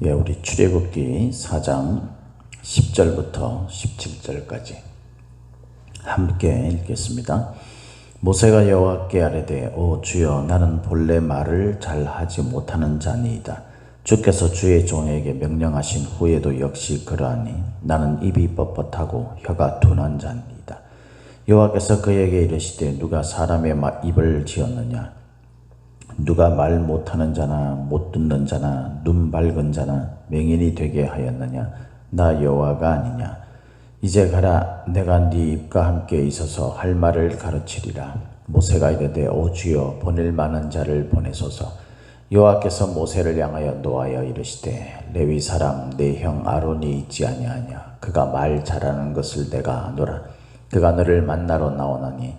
우리 출애굽기 4장 10절부터 17절까지 함께 읽겠습니다. 모세가 여호와께 아뢰되 오 주여 나는 본래 말을 잘하지 못하는 자니이다. 주께서 주의 종에게 명령하신 후에도 역시 그러하니 나는 입이 뻣뻣하고 혀가 둔한 자니이다. 여호와께서 그에게 이르시되 누가 사람의 입을 지었느냐? 누가 말 못하는 자나 못 듣는 자나 눈 밝은 자나 맹인이 되게 하였느냐? 나 여호와가 아니냐? 이제 가라. 내가 네 입과 함께 있어서 할 말을 가르치리라. 모세가 이르되 오 주여 보낼 만한 자를 보내소서. 여호와께서 모세를 향하여 노하여 이르시되 레위 사람 내 형 아론이 있지 아니하냐? 그가 말 잘하는 것을 내가 아노라. 그가 너를 만나러 나오나니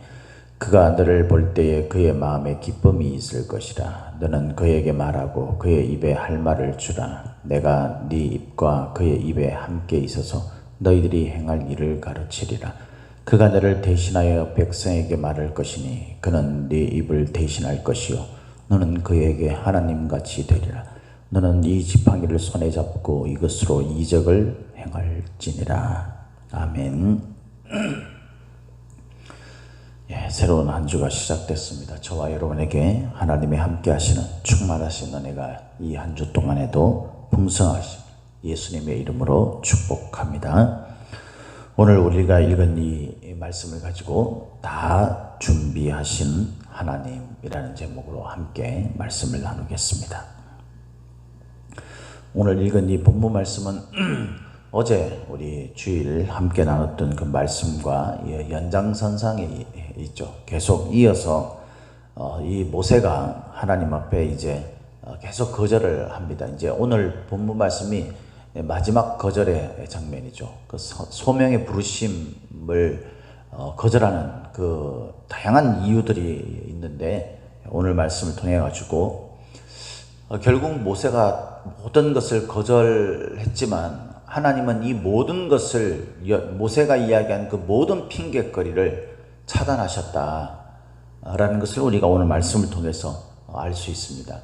그가 너를 볼 때에 그의 마음에 기쁨이 있을 것이라. 너는 그에게 말하고 그의 입에 할 말을 주라. 내가 네 입과 그의 입에 함께 있어서 너희들이 행할 일을 가르치리라. 그가 너를 대신하여 백성에게 말할 것이니 그는 네 입을 대신할 것이요 너는 그에게 하나님같이 되리라. 너는 이 지팡이를 손에 잡고 이것으로 이적을 행할지니라. 아멘. 새로운 한 주가 시작됐습니다. 저와 여러분에게 하나님의 함께 하시는 충만하신 은혜가 이 한 주 동안에도 풍성하신 예수님의 이름으로 축복합니다. 오늘 우리가 읽은 이 말씀을 가지고 다 준비하신 하나님이라는 제목으로 함께 말씀을 나누겠습니다. 오늘 읽은 이 본문 말씀은 어제 우리 주일 함께 나눴던 그 말씀과 연장선상에 있죠. 계속 이어서 이 모세가 하나님 앞에 이제 계속 거절을 합니다. 이제 오늘 본문 말씀이 마지막 거절의 장면이죠. 그 소명의 부르심을 거절하는 그 다양한 이유들이 있는데 오늘 말씀을 통해 가지고 결국 모세가 모든 것을 거절했지만 하나님은 이 모든 것을 모세가 이야기한 그 모든 핑계거리를 차단하셨다라는 것을 우리가 오늘 말씀을 통해서 알 수 있습니다.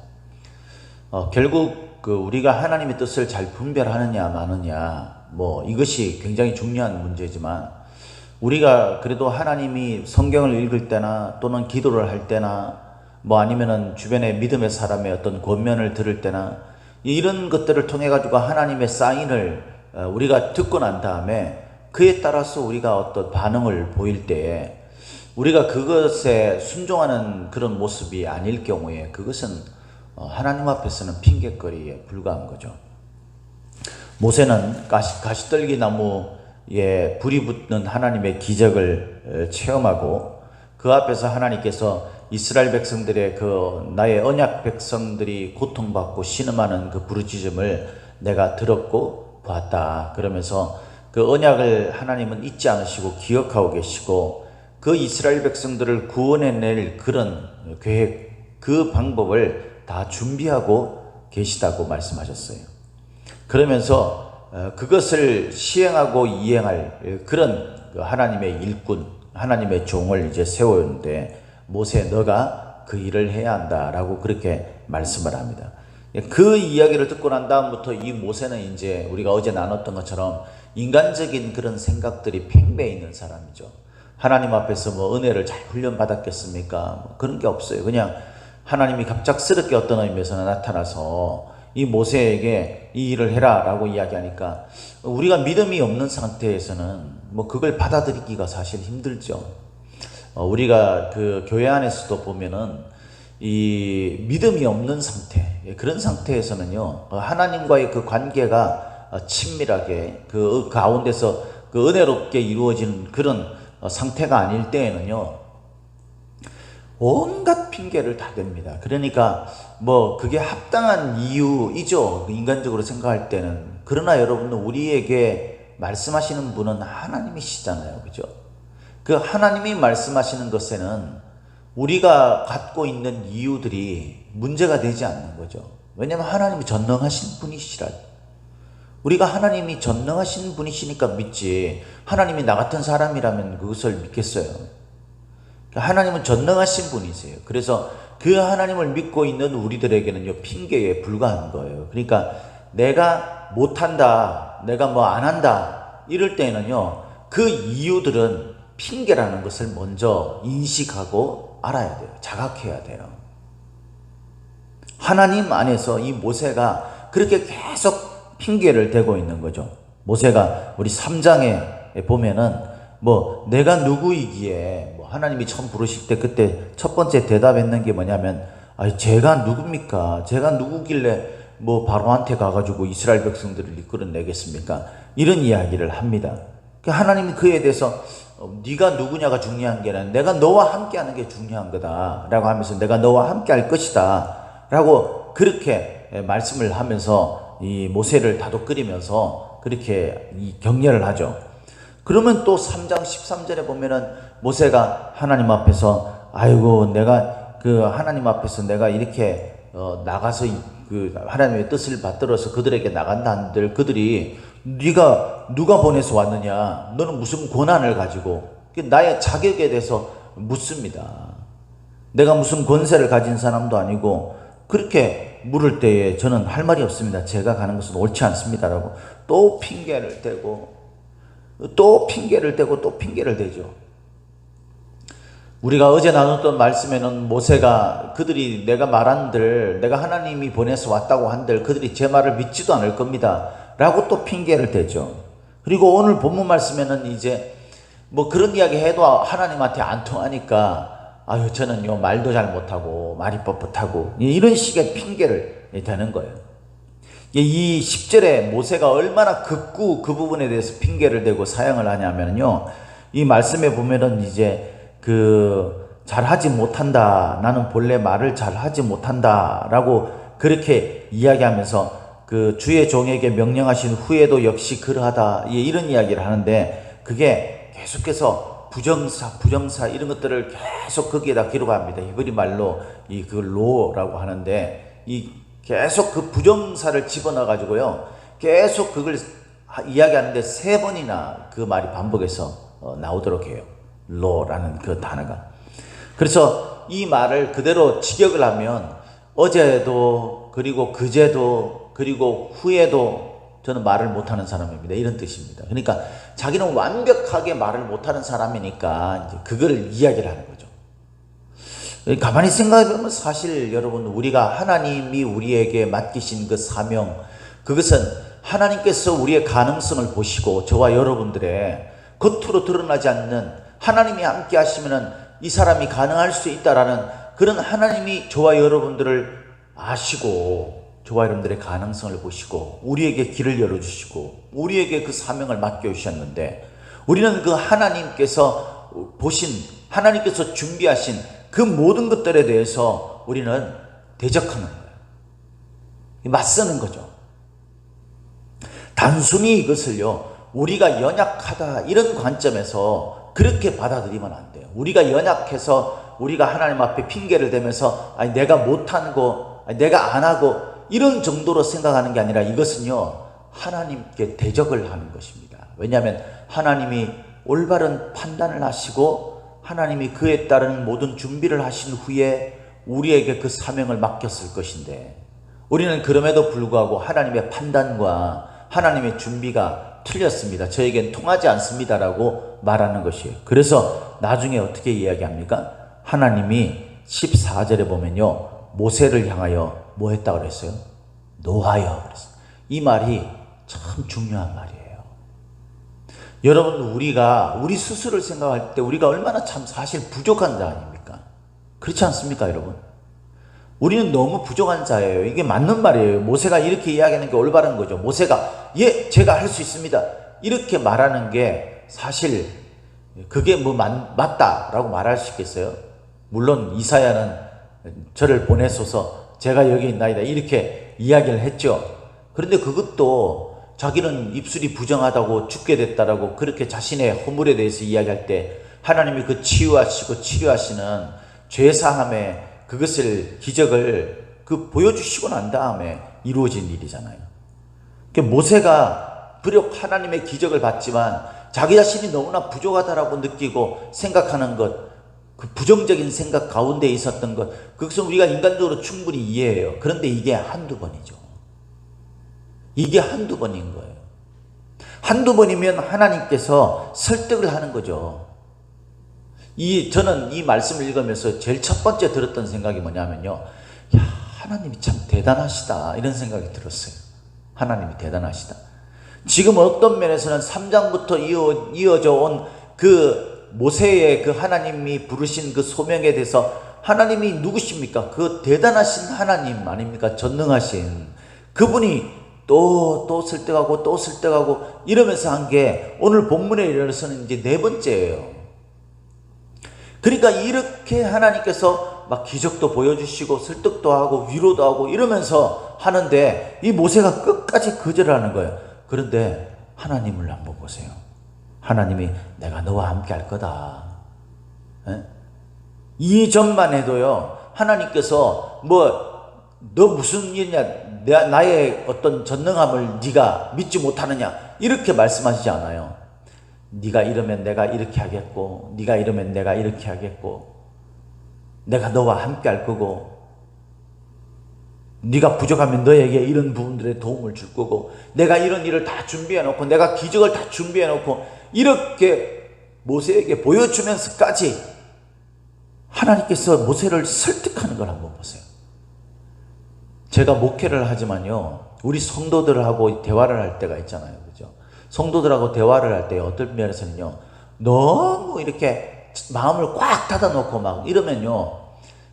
결국 우리가 하나님의 뜻을 잘 분별하느냐 마느냐 이것이 굉장히 중요한 문제지만 우리가 그래도 하나님이 성경을 읽을 때나 또는 기도를 할 때나 아니면은 주변의 믿음의 사람의 어떤 권면을 들을 때나 이런 것들을 통해 가지고 하나님의 사인을 우리가 듣고 난 다음에 그에 따라서 우리가 어떤 반응을 보일 때에 우리가 그것에 순종하는 그런 모습이 아닐 경우에 그것은 하나님 앞에서는 핑계거리에 불과한 거죠. 모세는 가시떨기 나무에 불이 붙는 하나님의 기적을 체험하고 그 앞에서 하나님께서 이스라엘 백성들의 나의 언약 백성들이 고통받고 신음하는 그 부르짖음을 내가 들었고 보았다. 그러면서 그 언약을 하나님은 잊지 않으시고 기억하고 계시고 그 이스라엘 백성들을 구원해낼 그런 계획, 그 방법을 다 준비하고 계시다고 말씀하셨어요. 그러면서 그것을 시행하고 이행할 그런 하나님의 일꾼, 하나님의 종을 이제 세우는데 모세 너가 그 일을 해야 한다라고 그렇게 말씀을 합니다. 그 이야기를 듣고 난 다음부터 이 모세는 이제 우리가 어제 나눴던 것처럼 인간적인 그런 생각들이 팽배해 있는 사람이죠. 하나님 앞에서 은혜를 잘 훈련받았겠습니까? 그런 게 없어요. 그냥 하나님이 갑작스럽게 어떤 의미에서 나타나서 이 모세에게 이 일을 해라 라고 이야기하니까 우리가 믿음이 없는 상태에서는 그걸 받아들이기가 사실 힘들죠. 우리가 그 교회 안에서도 보면은 이 믿음이 없는 상태, 그런 상태에서는요 하나님과의 그 관계가 친밀하게 그 가운데서 그 은혜롭게 이루어지는 그런 상태가 아닐 때에는요 온갖 핑계를 다 댑니다. 그러니까 그게 합당한 이유이죠, 인간적으로 생각할 때는. 그러나 여러분, 우리에게 말씀하시는 분은 하나님이시잖아요, 그죠? 그 하나님이 말씀하시는 것에는 우리가 갖고 있는 이유들이 문제가 되지 않는 거죠. 왜냐하면 하나님이 전능하신 분이시라. 우리가 하나님이 전능하신 분이시니까 믿지, 하나님이 나 같은 사람이라면 그것을 믿겠어요? 하나님은 전능하신 분이세요. 그래서 그 하나님을 믿고 있는 우리들에게는요 핑계에 불과한 거예요. 그러니까 내가 못한다, 내가 뭐 안 한다 이럴 때는요, 그 이유들은 핑계라는 것을 먼저 인식하고 알아야 돼요. 자각해야 돼요. 하나님 안에서 이 모세가 그렇게 계속 핑계를 대고 있는 거죠. 모세가 우리 3장에 보면은 뭐 내가 누구이기에, 뭐 하나님이 처음 부르실 때 그때 첫 번째 대답했는 게 뭐냐면, 아니 제가 누굽니까? 제가 누구길래 뭐 바로한테 가가지고 이스라엘 백성들을 이끌어내겠습니까? 이런 이야기를 합니다. 하나님이 그에 대해서 네가 누구냐가 중요한 게 아니라 내가 너와 함께하는 게 중요한 거다 라고 하면서, 내가 너와 함께할 것이다 라고 그렇게 말씀을 하면서 이 모세를 다독거리면서 그렇게 이 격려를 하죠. 그러면 또 3장 13절에 보면은 모세가 하나님 앞에서, 아이고 내가 그 하나님 앞에서 내가 이렇게 나가서 그 하나님의 뜻을 받들어서 그들에게 나간다 한들 그들이 네가 누가 보내서 왔느냐, 너는 무슨 권한을 가지고, 나의 자격에 대해서 묻습니다. 내가 무슨 권세를 가진 사람도 아니고, 그렇게 물을 때에 저는 할 말이 없습니다. 제가 가는 것은 옳지 않습니다라고 또 핑계를 대고 또 핑계를 대고 또 핑계를 대죠. 우리가 어제 나눴던 말씀에는 모세가 그들이 내가 말한들, 내가 하나님이 보내서 왔다고 한들 그들이 제 말을 믿지도 않을 겁니다 라고 또 핑계를 대죠. 그리고 오늘 본문 말씀에는 이제 뭐 그런 이야기 해도 하나님한테 안 통하니까, 아유 저는요 말도 잘 못하고 말이 뻣뻣하고 이런 식의 핑계를 대는 거예요. 이 10절에 모세가 얼마나 극구 그 부분에 대해서 핑계를 대고 사용을 하냐면요, 이 말씀에 보면은 이제 잘하지 못한다, 나는 본래 말을 잘하지 못한다 라고 그렇게 이야기하면서 그 주의 종에게 명령하신 후에도 역시 그러하다 이런 이야기를 하는데, 그게 계속해서 부정사 이런 것들을 계속 거기에다 기록합니다. 히브리 말로 그 로라고 하는데, 이 계속 그 부정사를 집어넣어 가지고요 계속 그걸 이야기하는데 3번이나 그 말이 반복해서 나오도록 해요. 로라는 그 단어가. 그래서 이 말을 그대로 직역을 하면 어제도 그리고 그제도 그리고 후에도 저는 말을 못하는 사람입니다 이런 뜻입니다. 그러니까 자기는 완벽하게 말을 못하는 사람이니까 이제 그걸 이야기를 하는 거죠. 가만히 생각해보면 사실 여러분, 우리가 하나님이 우리에게 맡기신 그 사명, 그것은 하나님께서 우리의 가능성을 보시고 저와 여러분들의 겉으로 드러나지 않는, 하나님이 함께 하시면 이 사람이 가능할 수 있다라는 그런 하나님이 저와 여러분들을 아시고 저와 여러분들의 가능성을 보시고 우리에게 길을 열어주시고 우리에게 그 사명을 맡겨주셨는데, 우리는 그 하나님께서 보신, 하나님께서 준비하신 그 모든 것들에 대해서 우리는 대적하는 거예요. 맞서는 거죠. 단순히 이것을요 우리가 연약하다 이런 관점에서 그렇게 받아들이면 안 돼요. 우리가 연약해서 우리가 하나님 앞에 핑계를 대면서 아니 내가 못하는 거, 아니 내가 안 하고 이런 정도로 생각하는 게 아니라, 이것은요 하나님께 대적을 하는 것입니다. 왜냐하면 하나님이 올바른 판단을 하시고 하나님이 그에 따른 모든 준비를 하신 후에 우리에게 그 사명을 맡겼을 것인데, 우리는 그럼에도 불구하고 하나님의 판단과 하나님의 준비가 틀렸습니다, 저에겐 통하지 않습니다라고 말하는 것이에요. 그래서 나중에 어떻게 이야기합니까? 하나님이 14절에 보면요 모세를 향하여 뭐 했다고 그랬어요? 노하여 그랬어요. 이 말이 참 중요한 말이에요. 여러분, 우리 스스로를 생각할 때 우리가 얼마나 참 사실 부족한 자 아닙니까? 그렇지 않습니까 여러분? 우리는 너무 부족한 자예요. 이게 맞는 말이에요. 모세가 이렇게 이야기하는 게 올바른 거죠. 모세가 예 제가 할 수 있습니다 이렇게 말하는 게 사실 그게 뭐 맞다라고 말할 수 있겠어요? 물론 이사야는 저를 보내소서 제가 여기 있나이다 이렇게 이야기를 했죠. 그런데 그것도 자기는 입술이 부정하다고 죽게 됐다라고 그렇게 자신의 허물에 대해서 이야기할 때 하나님이 그 치유하시고 치료하시는 죄사함에 그것을 기적을 보여주시고 난 다음에 이루어진 일이잖아요. 그러니까 모세가 비록 하나님의 기적을 받지만 자기 자신이 너무나 부족하다라고 느끼고 생각하는 것, 그 부정적인 생각 가운데 있었던 것, 그것은 우리가 인간적으로 충분히 이해해요. 그런데 이게 한두 번이죠. 이게 한두 번인 거예요. 한두 번이면 하나님께서 설득을 하는 거죠. 저는 이 말씀을 읽으면서 제일 첫 번째 들었던 생각이 뭐냐면요. 야, 하나님이 참 대단하시다. 이런 생각이 들었어요. 하나님이 대단하시다. 지금 어떤 면에서는 3장부터 이어져 온 그 모세의 그 하나님이 부르신 그 소명에 대해서 하나님이 누구십니까? 그 대단하신 하나님 아닙니까? 전능하신 그분이 또 설득하고 또 설득하고 이러면서 한 게 오늘 본문에 이르러서는 이제 네 번째예요. 그러니까 이렇게 하나님께서 막 기적도 보여주시고 설득도 하고 위로도 하고 이러면서 하는데 이 모세가 끝까지 거절하는 거예요. 그런데 하나님을 한번 보세요. 하나님이 내가 너와 함께 할 거다. 이전만 해도요. 하나님께서 너 무슨 일이냐, 나의 어떤 전능함을 네가 믿지 못하느냐 이렇게 말씀하시지 않아요. 네가 이러면 내가 이렇게 하겠고 네가 이러면 내가 이렇게 하겠고 내가 너와 함께 할 거고 네가 부족하면 너에게 이런 부분들에 도움을 줄 거고 내가 이런 일을 다 준비해 놓고 내가 기적을 다 준비해 놓고 이렇게 모세에게 보여주면서까지 하나님께서 모세를 설득하는 걸 한번 보세요. 제가 목회를 하지만요, 우리 성도들하고 대화를 할 때가 있잖아요. 그죠? 성도들하고 대화를 할 때 어떤 면에서는요, 너무 이렇게 마음을 꽉 닫아놓고 막 이러면요,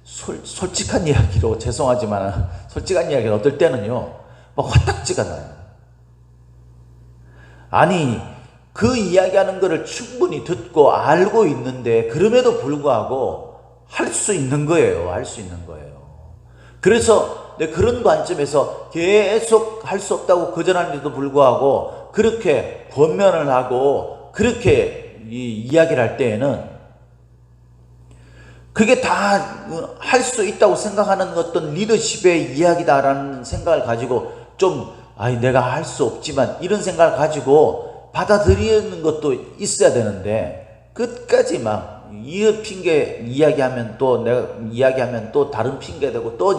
솔직한 이야기로 죄송하지만 솔직한 이야기로 어떨 때는요, 막 화딱지가 나요. 아니, 그 이야기하는 거를 충분히 듣고 알고 있는데 그럼에도 불구하고 할 수 있는 거예요. 할 수 있는 거예요. 그래서 그런 관점에서 계속 할 수 없다고 거절하는데도 불구하고 그렇게 권면을 하고 그렇게 이야기를 할 때에는 그게 다 할 수 있다고 생각하는 어떤 리더십의 이야기다라는 생각을 가지고 좀 내가 할 수 없지만 이런 생각을 가지고 받아들이는 것도 있어야 되는데 끝까지 막 이 핑계 이야기하면 또 내가 이야기하면 또 다른 핑계 대고 또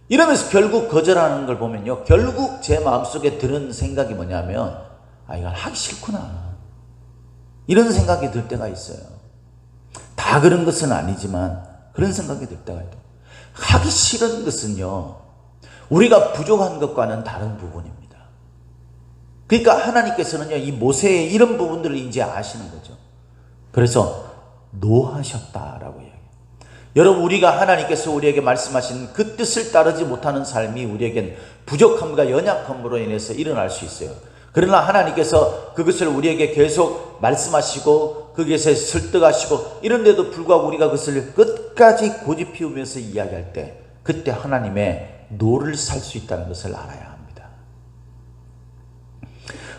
이러면서 결국 거절하는 걸 보면요, 결국 제 마음속에 드는 생각이 뭐냐면 이걸 하기 싫구나 이런 생각이 들 때가 있어요. 다 그런 것은 아니지만 그런 생각이 들 때가 있다. 하기 싫은 것은요, 우리가 부족한 것과는 다른 부분입니다. 그러니까 하나님께서는요, 이 모세의 이런 부분들을 이제 아시는 거죠. 그래서 노하셨다라고 이야기해요. 여러분, 우리가 하나님께서 우리에게 말씀하신 그 뜻을 따르지 못하는 삶이 우리에겐 부족함과 연약함으로 인해서 일어날 수 있어요. 그러나 하나님께서 그것을 우리에게 계속 말씀하시고 거기에서 설득하시고 이런데도 불구하고 우리가 그것을 끝까지 고집 피우면서 이야기할 때 그때 하나님의 노를 살 수 있다는 것을 알아야 합니다.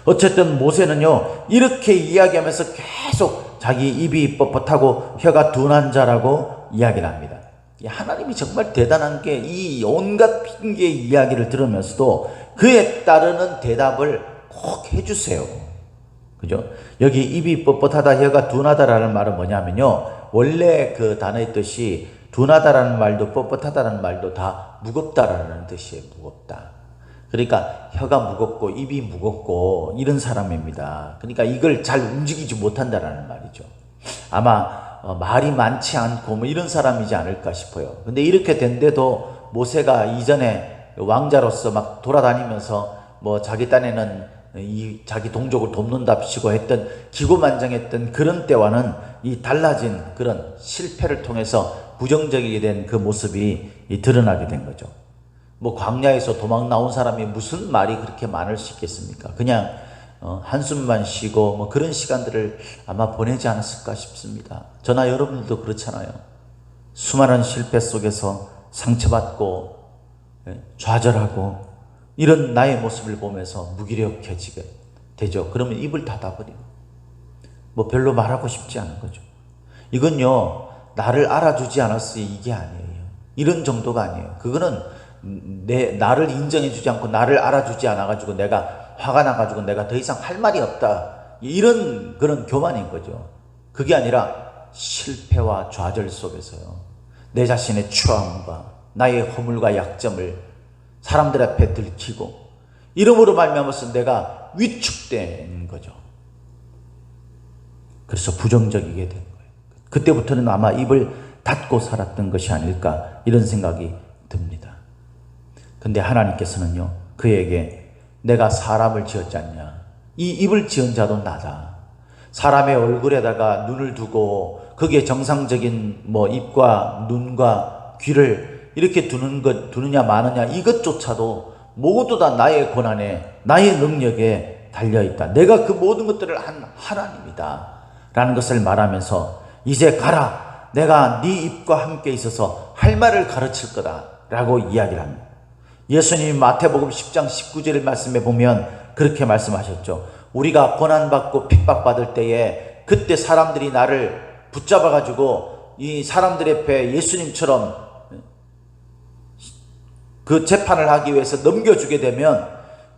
어쨌든 모세는요, 이렇게 이야기하면서 계속 자기 입이 뻣뻣하고 혀가 둔한 자라고 이야기를 합니다. 하나님이 정말 대단한 게 이 온갖 핑계 이야기를 들으면서도 그에 따르는 대답을 꼭 해주세요. 그죠? 여기 입이 뻣뻣하다, 혀가 둔하다라는 말은 뭐냐면요, 원래 그 단어의 뜻이 둔하다라는 말도 뻣뻣하다라는 말도 다 무겁다라는 뜻이에요. 무겁다. 그러니까 혀가 무겁고 입이 무겁고 이런 사람입니다. 그러니까 이걸 잘 움직이지 못한다라는 말이죠. 아마 말이 많지 않고 이런 사람이지 않을까 싶어요. 근데 이렇게 된데도 모세가 이전에 왕자로서 막 돌아다니면서 자기 딴에는 자기 동족을 돕는답시고 했던 기고만장했던 그런 때와는 이 달라진 그런 실패를 통해서 부정적이게 된 그 모습이 드러나게 된 거죠. 광야에서 도망 나온 사람이 무슨 말이 그렇게 많을 수 있겠습니까? 그냥 한숨만 쉬고 그런 시간들을 아마 보내지 않았을까 싶습니다. 저나 여러분들도 그렇잖아요. 수많은 실패 속에서 상처받고 좌절하고 이런 나의 모습을 보면서 무기력해지게 되죠. 그러면 입을 닫아버리고 별로 말하고 싶지 않은 거죠. 이건요, 나를 알아주지 않았어요, 이게 아니에요. 이런 정도가 아니에요. 그거는 나를 인정해 주지 않고 나를 알아주지 않아가지고 내가 화가 나가지고 내가 더 이상 할 말이 없다, 이런 그런 교만인 거죠. 그게 아니라 실패와 좌절 속에서요, 내 자신의 추함과 나의 허물과 약점을 사람들 앞에 들키고 이름으로 말미암아서 내가 위축된 거죠. 그래서 부정적이게 된 거예요. 그때부터는 아마 입을 닫고 살았던 것이 아닐까 이런 생각이 듭니다. 근데 하나님께서는요, 그에게 내가 사람을 지었지 않냐, 이 입을 지은 자도 나다. 사람의 얼굴에다가 눈을 두고 거기에 정상적인 입과 눈과 귀를 이렇게 두느냐 마느냐, 이것조차도 모두 다 나의 권한에, 나의 능력에 달려있다. 내가 그 모든 것들을 한 하나님이다 라는 것을 말하면서 이제 가라, 내가 네 입과 함께 있어서 할 말을 가르칠 거다 라고 이야기를 합니다. 예수님이 마태복음 10장 19절 말씀에 보면 그렇게 말씀하셨죠. 우리가 고난받고 핍박받을 때에 그때 사람들이 나를 붙잡아 가지고 이 사람들 앞에 예수님처럼 그 재판을 하기 위해서 넘겨주게 되면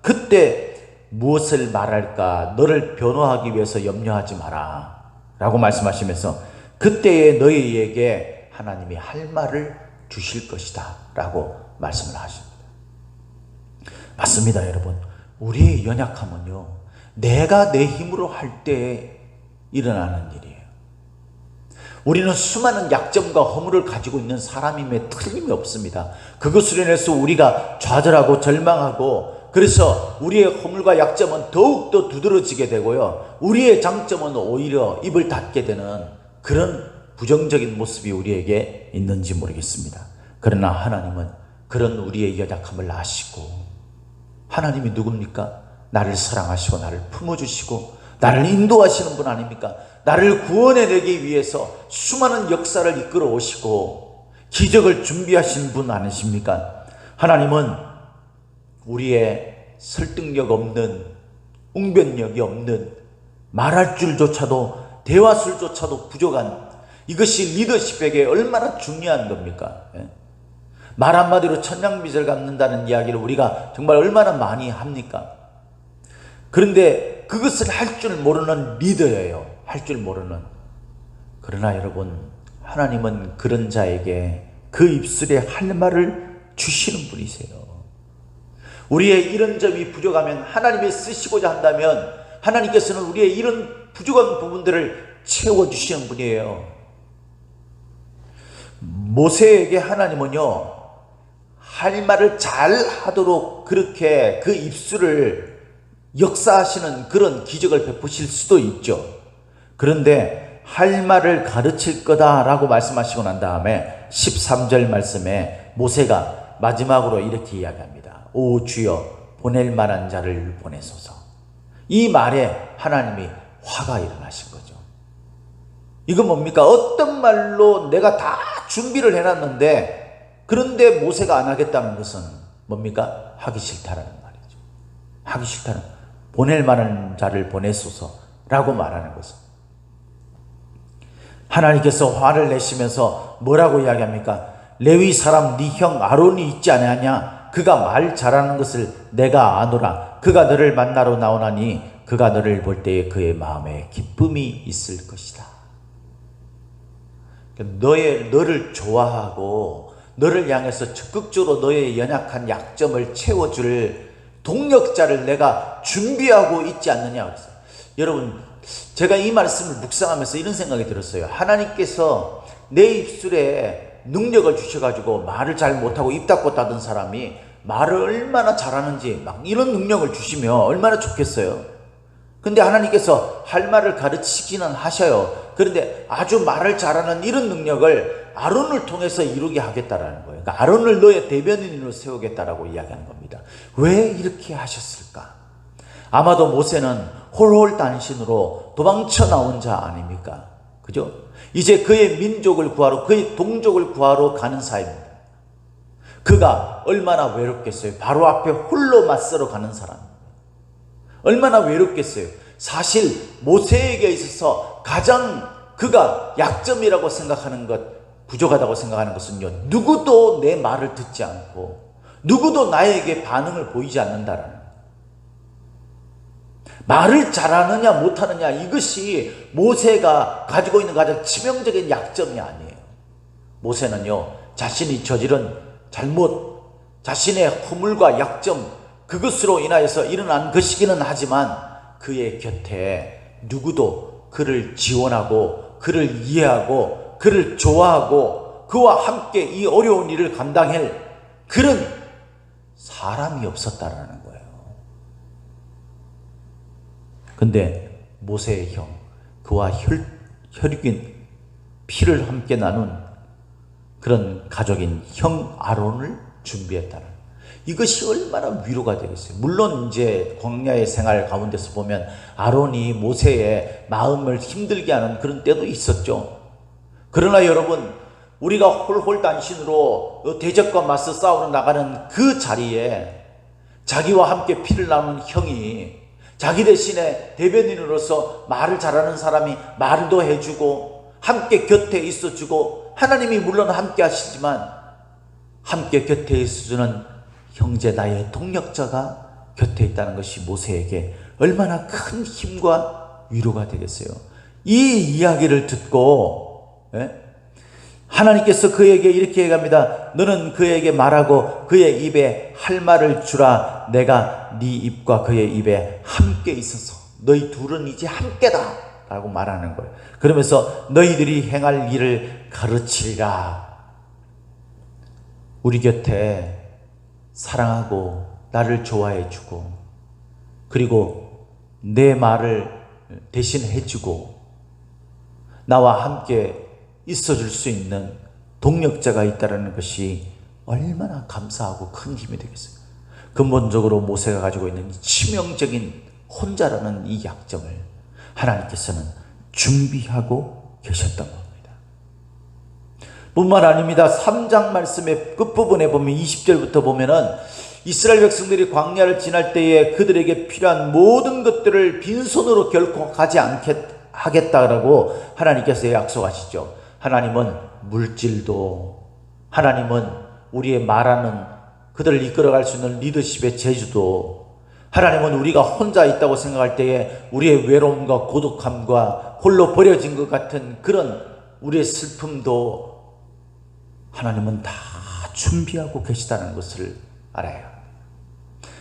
그때 무엇을 말할까, 너를 변호하기 위해서 염려하지 마라 라고 말씀하시면서 그때에 너희에게 하나님이 할 말을 주실 것이다 라고 말씀을 하십니다. 맞습니다, 여러분. 우리의 연약함은요, 내가 내 힘으로 할 때 일어나는 일이에요. 우리는 수많은 약점과 허물을 가지고 있는 사람임에 틀림이 없습니다. 그것으로 인해서 우리가 좌절하고 절망하고, 그래서 우리의 허물과 약점은 더욱더 두드러지게 되고요, 우리의 장점은 오히려 입을 닫게 되는 그런 부정적인 모습이 우리에게 있는지 모르겠습니다. 그러나 하나님은 그런 우리의 연약함을 아시고, 하나님이 누굽니까? 나를 사랑하시고 나를 품어주시고 나를 인도하시는 분 아닙니까? 나를 구원해내기 위해서 수많은 역사를 이끌어 오시고 기적을 준비하신 분 아니십니까? 하나님은 우리의 설득력 없는, 웅변력이 없는, 말할 줄조차도, 대화술조차도 부족한, 이것이 리더십에게 얼마나 중요한 겁니까? 말 한마디로 천냥빚을 갚는다는 이야기를 우리가 정말 얼마나 많이 합니까? 그런데 그것을 할 줄 모르는 리더예요. 할 줄 모르는. 그러나 여러분, 하나님은 그런 자에게 그 입술에 할 말을 주시는 분이세요. 우리의 이런 점이 부족하면, 하나님이 쓰시고자 한다면 하나님께서는 우리의 이런 부족한 부분들을 채워주시는 분이에요. 모세에게 하나님은요, 할 말을 잘 하도록 그렇게 그 입술을 역사하시는 그런 기적을 베푸실 수도 있죠. 그런데 할 말을 가르칠 거다라고 말씀하시고 난 다음에 13절 말씀에 모세가 마지막으로 이렇게 이야기합니다. 오 주여, 보낼 만한 자를 보내소서. 이 말에 하나님이 화가 일어나신 거죠. 이건 뭡니까? 어떤 말로 내가 다 준비를 해놨는데, 그런데 모세가 안 하겠다는 것은 뭡니까? 하기 싫다라는 말이죠. 하기 싫다는, 보낼 만한 자를 보내소서라고 말하는 것은, 하나님께서 화를 내시면서 뭐라고 이야기합니까? 레위 사람 네 형 아론이 있지 아니하냐? 그가 말 잘하는 것을 내가 아노라. 그가 너를 만나러 나오나니 그가 너를 볼 때에 그의 마음에 기쁨이 있을 것이다. 너를 좋아하고 너를 향해서 적극적으로 너의 연약한 약점을 채워줄 동력자를 내가 준비하고 있지 않느냐 그랬어요. 여러분, 제가 이 말씀을 묵상하면서 이런 생각이 들었어요. 하나님께서 내 입술에 능력을 주셔가지고 말을 잘 못하고 입 닫고 닫은 사람이 말을 얼마나 잘하는지 막 이런 능력을 주시면 얼마나 좋겠어요. 근데 하나님께서 할 말을 가르치기는 하셔요. 그런데 아주 말을 잘하는 이런 능력을 아론을 통해서 이루게 하겠다라는 거예요. 그러니까 아론을 너의 대변인으로 세우겠다라고 이야기하는 겁니다. 왜 이렇게 하셨을까? 아마도 모세는 홀홀단신으로 도망쳐 나온 자 아닙니까? 그죠? 이제 그의 민족을 구하러, 그의 동족을 구하러 가는 사입니다. 그가 얼마나 외롭겠어요. 바로 앞에 홀로 맞서러 가는 사람. 얼마나 외롭겠어요. 사실 모세에게 있어서 가장 그가 약점이라고 생각하는 것, 부족하다고 생각하는 것은요, 누구도 내 말을 듣지 않고 누구도 나에게 반응을 보이지 않는다라는 거예요. 말을 잘하느냐 못하느냐, 이것이 모세가 가지고 있는 가장 치명적인 약점이 아니에요. 모세는요, 자신이 저지른 잘못, 자신의 허물과 약점, 그것으로 인하여서 일어난 것이기는 하지만 그의 곁에 누구도 그를 지원하고 그를 이해하고 그를 좋아하고 그와 함께 이 어려운 일을 감당할 그런 사람이 없었다라는 거예요. 근데 모세의 형, 그와 혈육인 피를 함께 나눈 그런 가족인 형 아론을 준비했다는, 이것이 얼마나 위로가 되겠어요. 물론 이제 광야의 생활 가운데서 보면 아론이 모세의 마음을 힘들게 하는 그런 때도 있었죠. 그러나 여러분, 우리가 홀홀단신으로 대적과 맞서 싸우러 나가는 그 자리에 자기와 함께 피를 나눈 형이 자기 대신에 대변인으로서 말을 잘하는 사람이 말도 해주고 함께 곁에 있어주고, 하나님이 물론 함께 하시지만 함께 곁에 있어주는 형제, 나의 동력자가 곁에 있다는 것이 모세에게 얼마나 큰 힘과 위로가 되겠어요. 이 이야기를 듣고 하나님께서 그에게 이렇게 얘기합니다. 너는 그에게 말하고 그의 입에 할 말을 주라. 내가 네 입과 그의 입에 함께 있어서 너희 둘은 이제 함께다 라고 말하는 거예요. 그러면서 너희들이 행할 일을 가르치리라. 우리 곁에 사랑하고 나를 좋아해 주고, 그리고 내 말을 대신해 주고 나와 함께 있어줄 수 있는 동력자가 있다는 것이 얼마나 감사하고 큰 힘이 되겠어요. 근본적으로 모세가 가지고 있는 치명적인 혼자라는 이 약점을 하나님께서는 준비하고 계셨던 겁니다. 뿐만 아닙니다. 3장 말씀의 끝부분에 보면 20절부터 보면은 이스라엘 백성들이 광야를 지날 때에 그들에게 필요한 모든 것들을 빈손으로 결코 가지 하겠다라고 하나님께서 약속하시죠. 하나님은 물질도, 하나님은 우리의 말하는 그들을 이끌어갈 수 있는 리더십의 재주도, 하나님은 우리가 혼자 있다고 생각할 때에 우리의 외로움과 고독함과 홀로 버려진 것 같은 그런 우리의 슬픔도 하나님은 다 준비하고 계시다는 것을 알아야 합니다.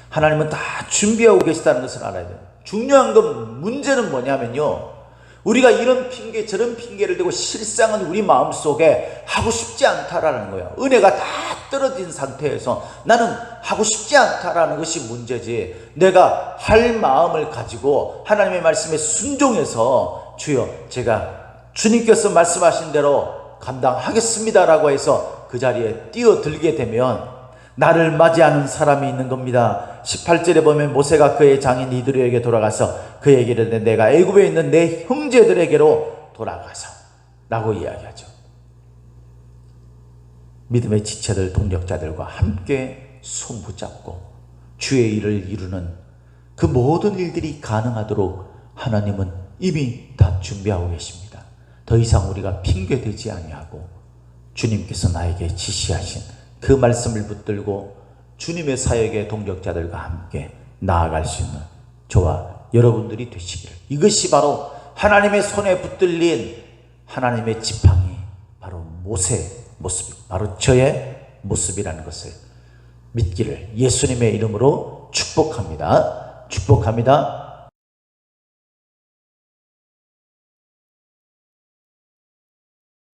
하나님은 다 준비하고 계시다는 것을 알아야 돼요. 중요한 건, 문제는 뭐냐면요, 우리가 이런 핑계 저런 핑계를 대고 실상은 우리 마음속에 하고 싶지 않다라는 거예요. 은혜가 다 떨어진 상태에서 나는 하고 싶지 않다라는 것이 문제지, 내가 할 마음을 가지고 하나님의 말씀에 순종해서 주여 제가 주님께서 말씀하신 대로 감당하겠습니다라고 해서 그 자리에 뛰어들게 되면 나를 맞이하는 사람이 있는 겁니다. 18절에 보면 모세가 그의 장인 이드로에게 돌아가서 그에게 이르되 내가 애굽에 있는 내 형제들에게로 돌아가서 라고 이야기하죠. 믿음의 지체들, 동력자들과 함께 손 붙잡고 주의 일을 이루는 그 모든 일들이 가능하도록 하나님은 이미 다 준비하고 계십니다. 더 이상 우리가 핑계대지 아니하고 주님께서 나에게 지시하신 그 말씀을 붙들고 주님의 사역의 동력자들과 함께 나아갈 수 있는 저와 여러분들이 되시기를, 이것이 바로 하나님의 손에 붙들린 하나님의 지팡이, 바로 모세의 모습, 바로 저의 모습이라는 것을 믿기를 예수님의 이름으로 축복합니다. 축복합니다.